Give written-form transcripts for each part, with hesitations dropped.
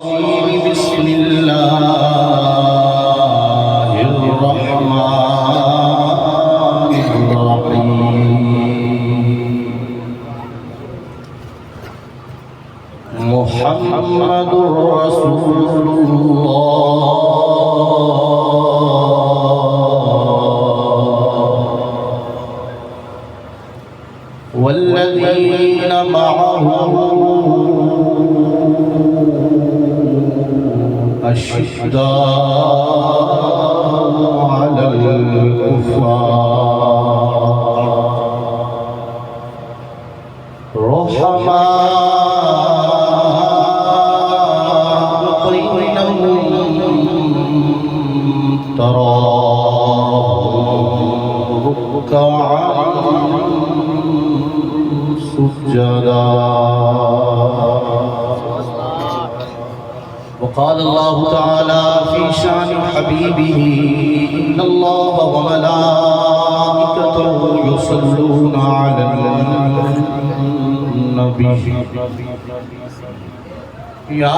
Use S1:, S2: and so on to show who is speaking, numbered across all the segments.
S1: بسم الله الرحمن الرحيم محمد رسول الله والذين معه أشداء على الكفار رحماء بينهم تراهم ركعا سجدا وقال الله تعالى في شأن حبيبه إن الله وملائكته يصلون على النبي يا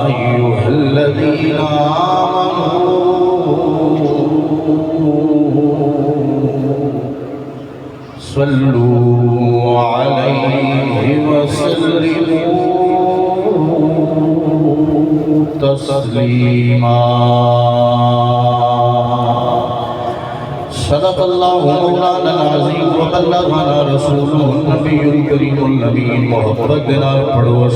S1: أيها الذين صلوا عليه وسلموا تسليما صدق الله مولانا العظيم وبلغنا رسوله النبي الكريم النبي محبت بنا پڑھو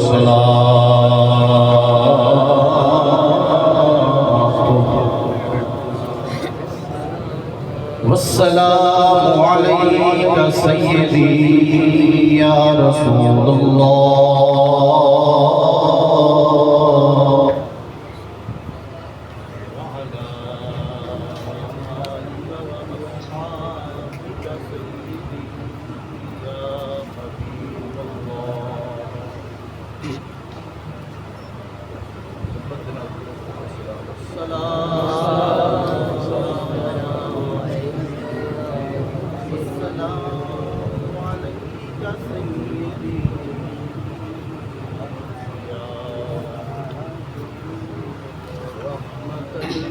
S1: والسلام عليك سيدي يا رسول الله وعلى آلك وأصحابك سيدي يا حبيب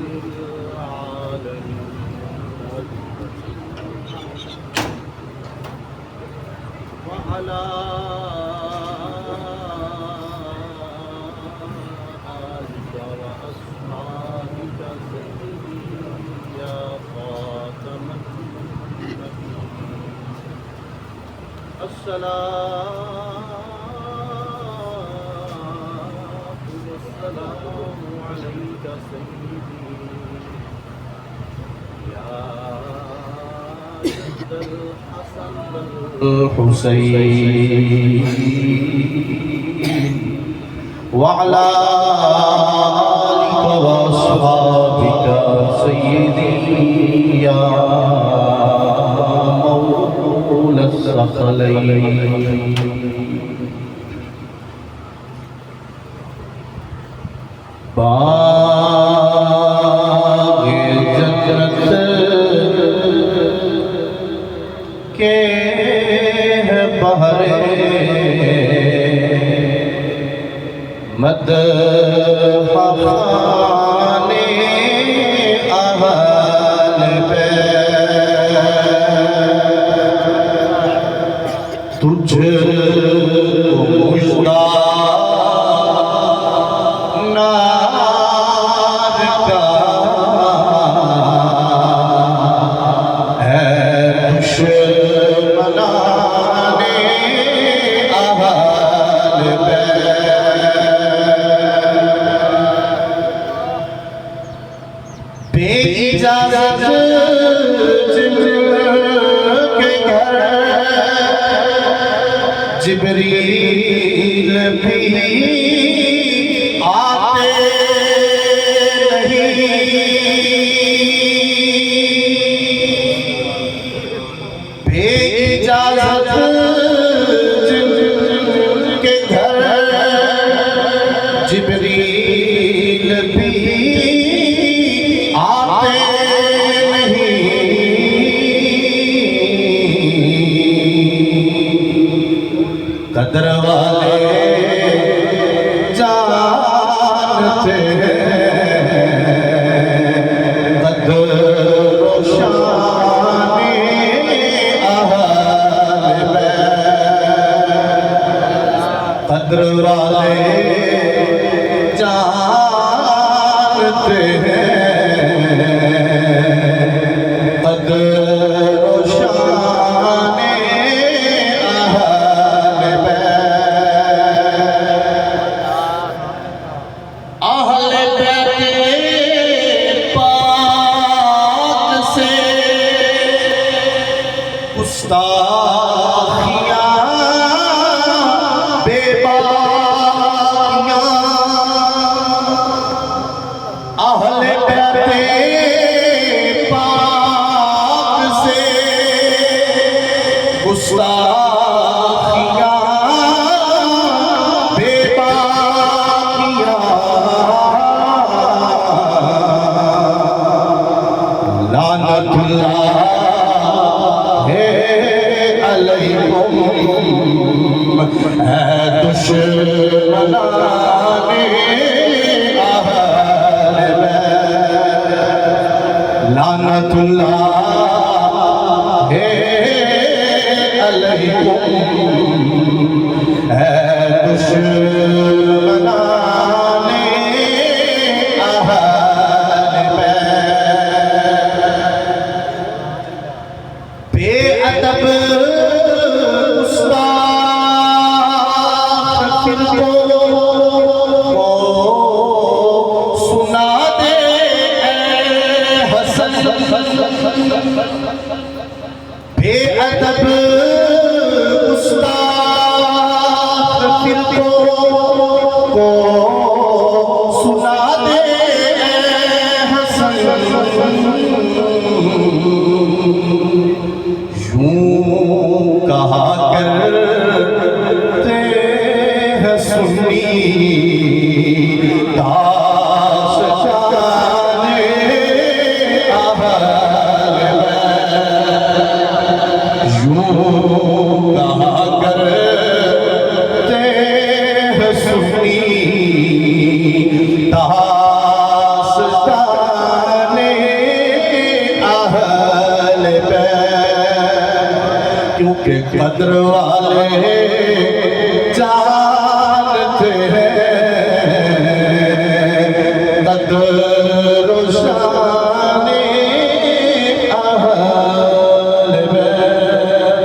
S1: وعلى آلك وأصحابك سيدي يا خاتم النبيين الصلاة والسلام عليك سيدي يا جد الحسن الحسين وعلى آلك وأصحابك سيدي يا مولى الثقلين باغ جنت کے بہرے مدح خانے اہل بیت تجھ کو مشتاق نار کا ہے دشمنانے اہل بیت بے اجازت جبریل بھی آتے نہیں بے اجازت کے گھر جبریل بھی آتے نہیں कदर वाले जानते हैं कदर शाने अहल बैत कदर वाले जानते हैं कदर वाले जानते हैं कदर शाने अहल बैत।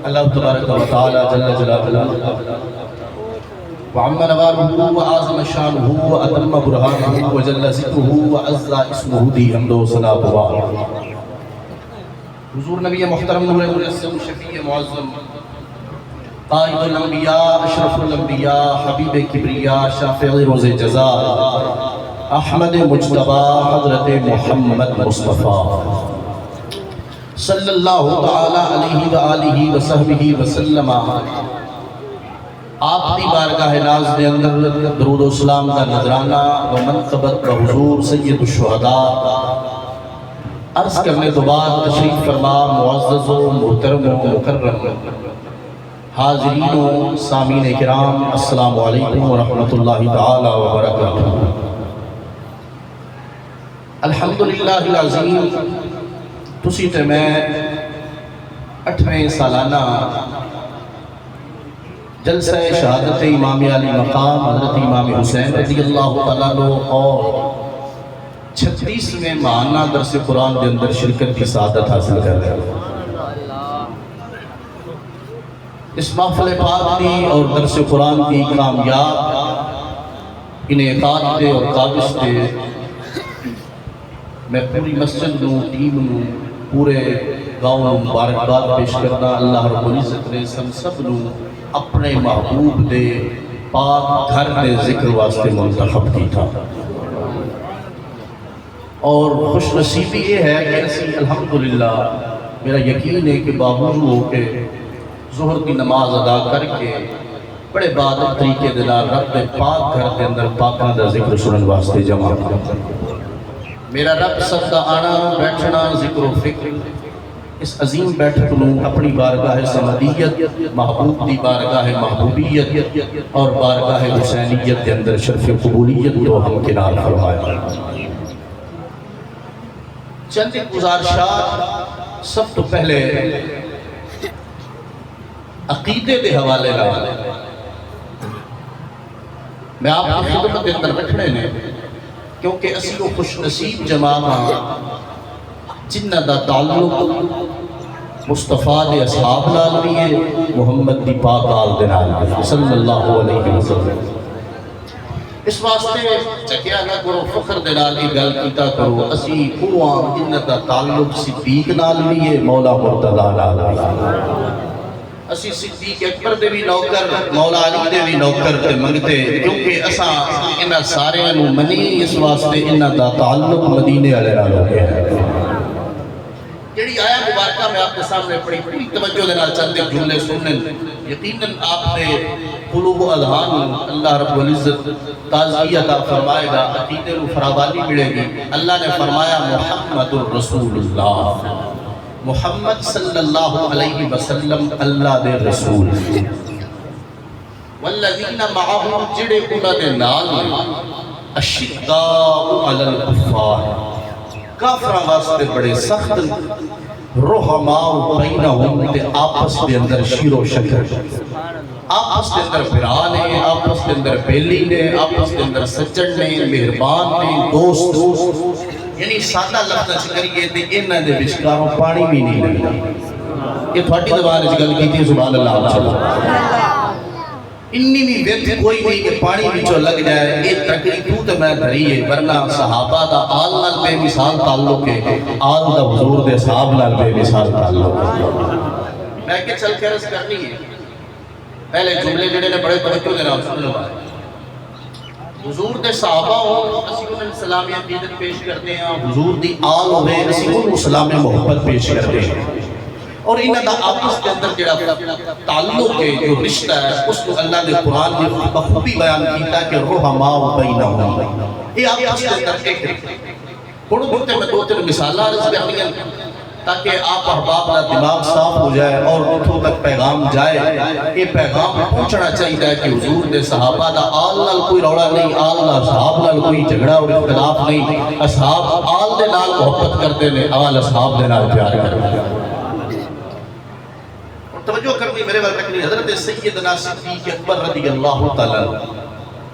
S1: अल्लाह तबारक व तआला जल्ल जलालुहु वअम्मा नवालुहु व आज़म शानुहु व अतम्म बुरहानुहु व जल्ल ज़िक्रुहु व अज़्ज़ा इस्मुहु दी हम्दो सना बुआ हुज़ूर नबी मुहतरम नूर मुजस्सम शफ़ी मुअज़्ज़म क़ाइदुल अंबिया अशरफुल अंबिया हबीब किब्रिया शाफ़िई रोज़े जज़ा अहमद मुज्तबा हज़रत मुहम्मद मुस्तफ़ा सल्लल्लाहु तआला अलैहि व आलिहि व सहबिहि व सल्लम आपकी बारगाह नाज़ के अंदर दरूद व सलाम का नजराना व मनक़बत व हुज़ूर सय्यदुश शुहदा अर्ज़ करने तो बाद तशरीफ़ फरमा मुअज़्ज़ज़ व मुहतरम व मुकर्रम हाज़रीन व सामीन किराम अस्सलामु अलैकुम व रहमतुल्लाहि तआला व बरकातुहू। अल्हम्दुलिल्लाहिल अज़ीम तुसी ते मैं 8वें सालाना जलसा शहादत इमाम अली मकाम हज़रत इमाम हुसैन रज़ियल्लाहु तआला अन्हु और 36वें महाना दरस कुरान के अंदर शिरकत की सआदत हासिल कर रहे हैं। इस महफ़िल पाक की और दरस कुरान की कामयाब इनेकात के और काबिज के मैं पूरी मस्जिद नूं टीम नूं पूरे गाँव नूं मुबारकबाद पेश करना। अल्लाह रब्बुल इज़्ज़त ने सब नूं अपने महबूब दे पाक घर दे जिक्र वास्ते मुंतखब की था और खुशनसीबी ये है कि असी अल्हम्दुलिल्लाह मेरा यकीन है कि बावजूद हो के ज़ोहर की नमाज अदा करके बड़े बादल तरीके दे नाल रब दे पाक घर के अंदर पाकां दा जिक्र सुनने वास्ते जमा मेरा रब सदा आना बैठना जिक्र फिक्र इस अजीम बैठक में अपनी बारगाह समदियत, महबूब की बारगाह महबूबियत और बारगाह हुसैनियत के अंदर शर्फ कबूलियत तो हम किनार फरमाया। चंद गुजारिशात सब तो पहले अकीदे के हवाले मैं आपकी खिदमत के अंदर रखने ने, क्योंकि असी वो खुश नसीब जमात हाँ जिन्ना दा ताल्लुक मुस्तफा दे असहाब नाल भी है, मुहम्मद दी पाक आल दे नाल भी सल्लल्लाहु अलैहि वसल्लम। इस वास्ते चकिया ना करो, फखर दे नाल की गल कीता करो। असी हुआ जिन्ना दा ताल्लुक सिद्दीक नाल भी है, मौला मुर्तज़ा नाल भी। असी सिद्दीक अकबर दे भी नौकर, मौला अली दे भी नौकर ते मंगते, क्योंकि असा इन्हां सारे नूं मनी इस वास्ते इन्हां दा ताल्लुक मदीने वाले नाल हो गया है। जेड़ी आया मुबारका मैं आपके सामने पढ़ी, पूरी तवज्जो दे नाल चंद जुमले सुनने, यकीनन आपने कुलूब अज़हान अल्लाह रब्बुल इज्जत ताज़गी अता फरमाएगा, अकीदे नूं फरावाली मिलेगी। अल्लाह ने फरमाया मुहम्मदुर रसूलुल्लाह, मुहम्मद सल्लल्लाहु अलैहि वसल्लम अल्लाह दे रसूल, वल्लज़ीना मअहु जिहड़े उन्हां दे नाल अशिद्दाउ अलल कुफ़ार, काफिरां वास्ते बड़े सख्त, रुहमाउ बैनहुम ते आपस के अंदर शीरो शकर, आपस के अंदर भरा ने, आपस के अंदर बेली ने, आपस के अंदर सज्जन ने, मेहरबान ने, दोस्त, यानी सादा लफ्ज़ करिए ते इन्हां दे विचकारों पानी भी नहीं लगदा। ये थोड़ी ज़बान च गल कीती सुभान अल्लाह। इन्नी भी व्यर्थ कोई भी कि पानी विचों लग जाए, ये तकलीफ तू तो मैं धरी है, वरना सहाबा दा आल नाल बेमिसाल ताल्लुक है, आल दा हुजूर दे साहब नाल बेमिसाल ताल्लुक है। मैं के चल के अर्ज करनी है, पहले जुमले जेडे ने बड़े तवज्जो दे नाल सुन लो। हुजूर दे सहाबा हो, असी उन्हें सलामी अकीदत पेश करते हैं, हुजूर दी आल होवे असी उन्हें सलामी मोहब्बत पेश करते हैं। और इन्हां दा आपस के अंदर जेड़ा ताल्लुक है, जो रिश्ता है, उसको अल्लाह ने कुरान में बखूबी बयान कीता कि रुहमाउ बैनहुम, ये आपस के अंदर एक थोड़े बहुते मैं दो तीन मिसालां अर्ज करनी है ताकि आप अहबाब का दिमाग साफ हो जाए और उठों तक पैगाम जाए। ये पैगाम पहुंचना चाहिए कि हुजूर दे सहाबा दा आल नाल कोई रौला नहीं, आल दा असहाब नाल कोई झगड़ा और इख्तिलाफ नहीं, असहाब आल दे नाल मोहब्बत करते ने, आल असहाब दे नाल प्यार करते हैं। तवज्जो करनी मेरे वाल रखनी, हज़रत सैयदना सिद्दीक़ अकबर रज़ियल्लाहु तआला